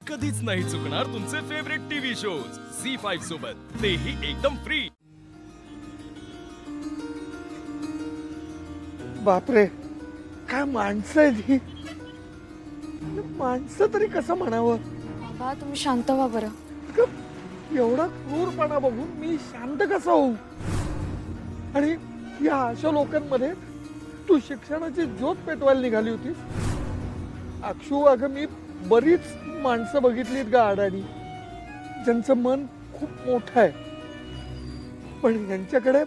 कधीच नाही चुकणार तुमचे फेवरेट टीव्ही शोज झी5 सोबत, तेही एकदम फ्री। बापरे, काय माणसं आहेत ही। माणसं तरी कसं म्हणावं। बाबा तुम्ही शांत व्हा बरं। एवढा क्रूरपणा बघून मी शांत कसा होऊ। आणि या अशा लोकांमध्ये तू शिक्षणाची ज्योत पेटवायला निघाली होतीस। अक्षू, अगं मी बरीच माणसं बघितलीत ग अडाणी, ज्यांचं मन खूप मोठं आहे, पण यांच्याकडे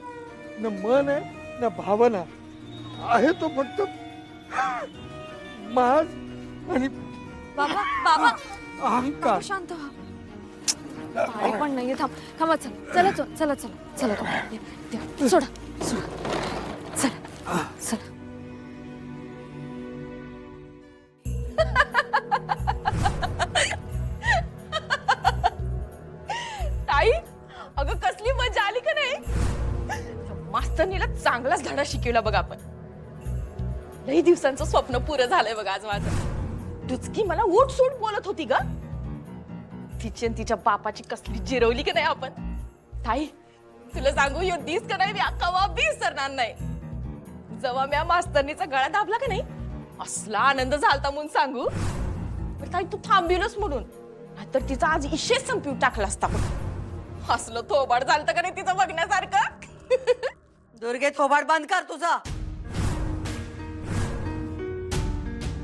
न मन आहे ना भावना आहे, तो फक्त माज आणि बाबा बाबा अहंकार। बाबा शांत व्हा। पाणी पण नाहीये, थांबा चला चला चला चला चला चला सोडा सोडा चला चला। ताई, अगं कसली मजा आली का नाही? मास्तरनीला चांगलाच धडा शिकवला बघ आपण। लई दिवसांचं स्वप्न पुरं झालंय बघ आज माझं। डुचकी मला उठ सूट बोलत होती ग, तिची आणि तिच्या बापाची कसली जिरवली की नाही आपण। ताई तुला सांगू, यो दिस का नाही मी कवा बी विसरणार नाही। जेव्हा मी मास्तरनीचा गळा दाबला का नाही, असला आनंद झालता म्हणून सांगू। पण ताई तू थांबविलच म्हणून, नाहीतर तिचा आज इशेच संपवून टाकला असता बघ। हसलं थोबाड झालतं का नाही तिचं बघण्यासारखं। दुर्गे, थोबाड बंद कर तुझा।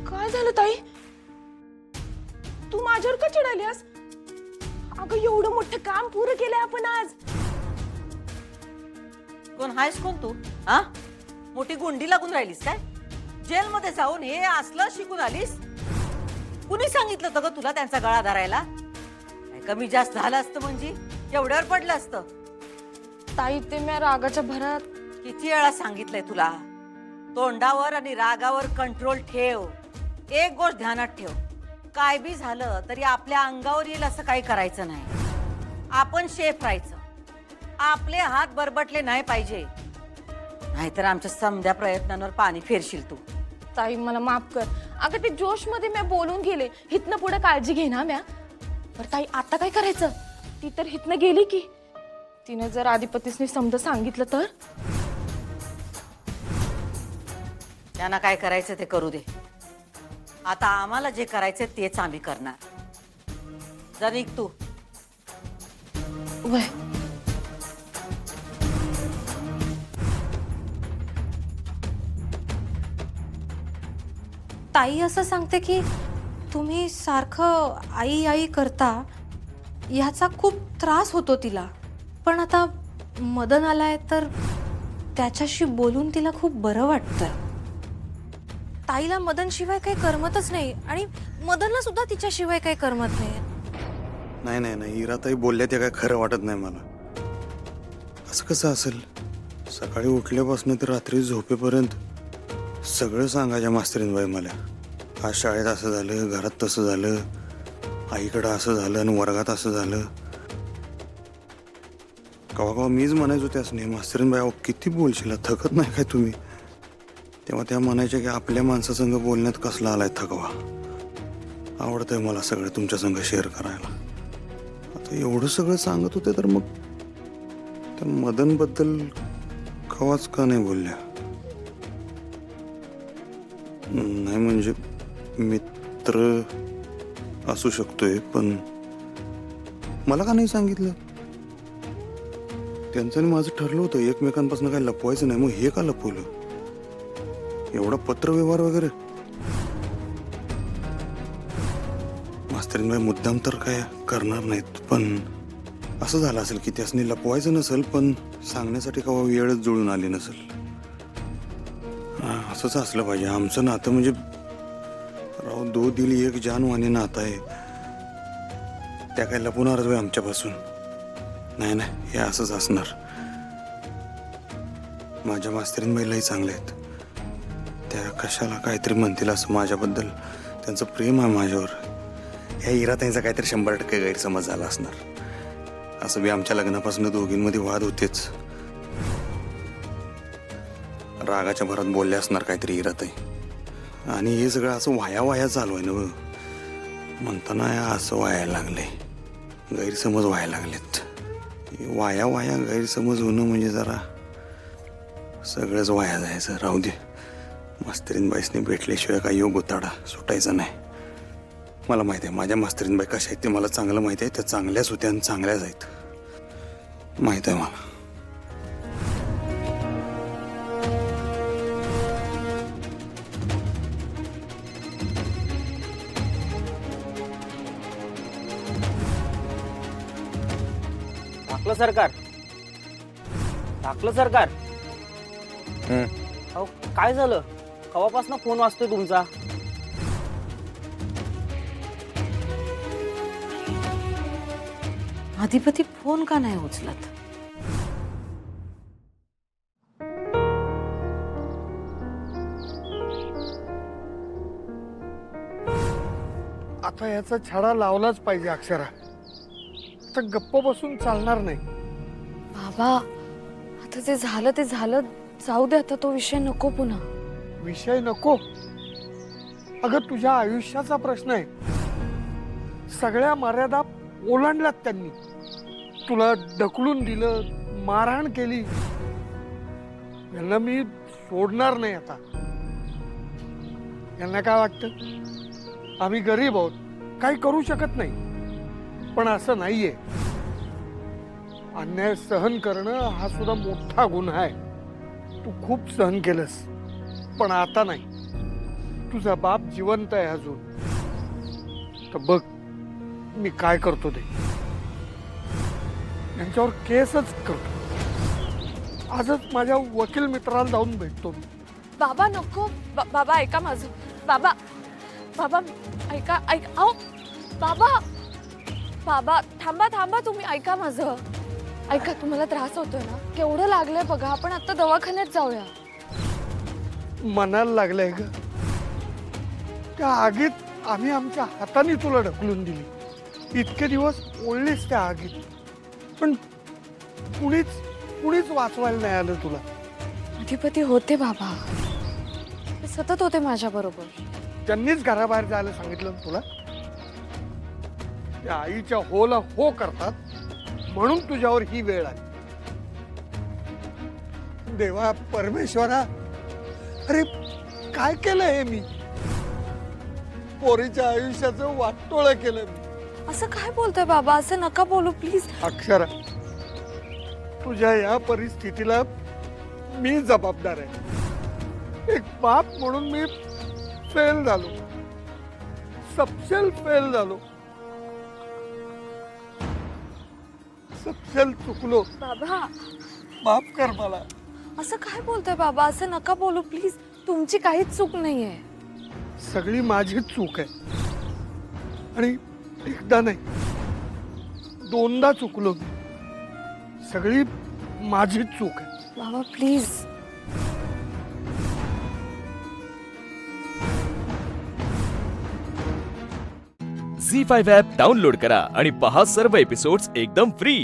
काय झालं ताई? तू माझ्यावर का चिडालीस? अगं एवढं मोठं काम पुरं केलंय आपण आज। कोण हायस कोण तू? हा, मोठी गुंडी लागून राहिलीस काय? जेल मध्ये जाऊन हे असलं शिकून आलीस? कुणी सांगितलं होतं ग तुला त्यांचा गळा धरायला? काय कमी जास्त झालं असतं म्हणजे एवढ्यावर पडलं असतं? ताई ते मी रागाच्या भरात किती वेळा सांगितलंय तुला, तोंडावर आणि रागावर कंट्रोल ठेव। एक गोष्ट ध्यानात ठेव, काय बी झालं तरी आपल्या अंगावर येईल असं काही करायचं नाही। आपण शेफ राहायचं, आपले हात बरबटले नाही पाहिजे, नाहीतर आमच्या समध्या प्रयत्नांवर पाणी फेरशील तू। ताई मला माफ कर, अगं ते जोश मध्ये मी बोलून गेले। हितनं पुढे काळजी घे ना म्या। बरं ताई आता काय करायचं? ती तर हितनं गेली की, तिने जर आधिपतीसनी समजा सांगितलं तर? त्यांना काय करायचं ते करू दे, आता आम्हाला जे करायचं तेच आम्ही करणार। जा निघ तू। वय ताई असं सांगते की तुम्ही सारखं आई आई करता, ह्याचा खूप त्रास होतो तिला। पण आता मदन आलाय तर त्याच्याशी बोलून तिला खूप बरं वाटतं। ताईला मदन शिवाय काही करमतच नाही, आणि मदनला सुद्धा तिच्याशिवाय काही करमत नाही। नाही नाही नाही, इराताई बोलल्या ते काय खरं वाटत नाही मला। असं कसं असेल? सकाळी उठल्यापासून तर रात्री झोपेपर्यंत सगळं सांगायच्या मास्तरीनबाई मला। आज शाळेत असं झालं, घरात तसं झालं, आईकडं असं झालं आणि वर्गात असं झालं। कवा कवा मीच म्हणायचो त्याच नाही, मास्तरीनबाई अहो किती बोलशील, थकत नाही काय तुम्ही? तेव्हा त्या म्हणायच्या की आपल्या माणसासंग बोलण्यात कसला आलाय थकवा। आवडतंय मला सगळं तुमच्या संग शेअर करायला। आता एवढं सगळं सांगत होते तर मग त्या मदनबद्दल कवाच का नाही बोलल्या? नाही म्हणजे मित्र असू शकतोय, पण मला का नाही सांगितलं? त्यांचं आणि माझं ठरलं होतं एकमेकांपासून काय लपवायचं नाही, मग हे का लपवलं? एवढा पत्रव्यवहार वगैरे? मास्तरीनबाई मुद्दाम तर काय करणार नाहीत, पण असं झालं असेल की त्यासनी लपवायचं नसेल, पण सांगण्यासाठी कवा वेळच जुळून आली नसेल। असंच असलं पाहिजे आमचं नातं, म्हणजे राव दो दिल एक जानवाने नातं आहे, त्या काय लपवणारच बाई आमच्यापासून? नाही नाही, हे असंच असणार। माझ्या मास्तरीनबाईलाही चांगले आहेत, त्या कशाला काहीतरी म्हणतील असं माझ्याबद्दल, त्यांचं प्रेम आहे माझ्यावर। ह्या इराताईंचा काहीतरी 100% गैरसमज झाला असणार। असं बी आमच्या लग्नापासून दोघींमध्ये वाद होतेच, रागाच्या भरात बोलले असणार काहीतरी इराताई, आणि हे सगळं असं वाया वाया चालू आहे ना। म्हणताना असं व्हायला लागले, गैरसमज व्हायला लागलेत. वाया वाया गैरसमज होणं म्हणजे जरा सगळंच वाया जायचं. राहू दे, मास्तरीनबाईसने भेटल्याशिवाय काही योग उताडा सुटायचा नाही. मला माहिती आहे माझ्या मास्तरीनबाई कशा आहेत ते मला चांगलं माहिती आहे. त्या चांगल्याच होत्या आणि चांगल्याच आहेत, माहित आहे मला. टाकलं सरकार, टाकलं सरकार. अहो काय झालं, कवापासून फोन वाजतोय तुमचा? अधिपती फोन का नाही उचलत? आता याचा छडा लावलाच पाहिजे अक्षरा. आता गप्प बसून चालणार नाही. बाबा आता जे झालं ते झालं, जाऊ दे आता, तो विषय नको पुन्हा. विषय नको? अगं तुझ्या आयुष्याचा प्रश्न आहे. सगळ्या मर्यादा ओलांडल्यात त्यांनी. तुला ढकलून दिलं, मारहाण केली. यांना मी सोडणार नाही आता. यांना काय वाटतं आम्ही गरीब आहोत, काही करू शकत नाही. पण असं नाहीये. अन्याय सहन करणं हा सुद्धा मोठा गुन्हा आहे. तू खूप सहन केलंस, पण आता नाही. तुझा बाप जिवंत आहे अजून. तर बघ मी काय करतो ते. यांच्यावर केसच करतो. आजच माझ्या वकील मित्राला जाऊन भेटतो. बाबा नको. बाबा ऐका माझं. बाबा बाबा ऐका ऐका. अहो बाबा बाबा थांबा थांबा, तुम्ही ऐका माझं. ऐका, तुम्हाला त्रास होतोय ना, केवढं लागलंय बघा. आपण आता दवाखान्यात जाऊया. मनाला लागलंय ग. त्या आगीत आम्ही आमच्या हाताने तुला ढकलून दिली. इतके दिवस ओढलीस त्या आगीत, पण कुणीच वाचवायला नाही आलं तुला. अधिपती होते बाबा, ते सतत होते माझ्या बरोबर. त्यांनीच घराबाहेर जायला सांगितलं ना तुला. त्या आईच्या होला हो करतात म्हणून तुझ्यावर ही वेळ आली. देवा परमेश्वरा, अरे काय केलं हे मी? पोरीच्या आयुष्याचं वाटोळं केलं मी. असं काय बोलतोय बाबा? असं नका बोलू प्लीज. अक्षरा, तुझ्या या परिस्थितीला मी जबाबदार आहे. एक बाप म्हणून मी फेल झालो, सबसेल फेल झालो, सबसेल चुकलो. बाबा माफ कर मला. असं काय बोलतोय बाबा? असं नका बोलू प्लीज. तुमची काहीच चूक नाहीये. सगळी माझीच चूक आहे. आणि एकदा नाही, दोनदा चुकलो मी. सगळी माझीच चूक आहे. बाबा प्लीज. झी 5 ॲप डाउनलोड करा आणि पहा सर्व एपिसोड्स एकदम फ्री.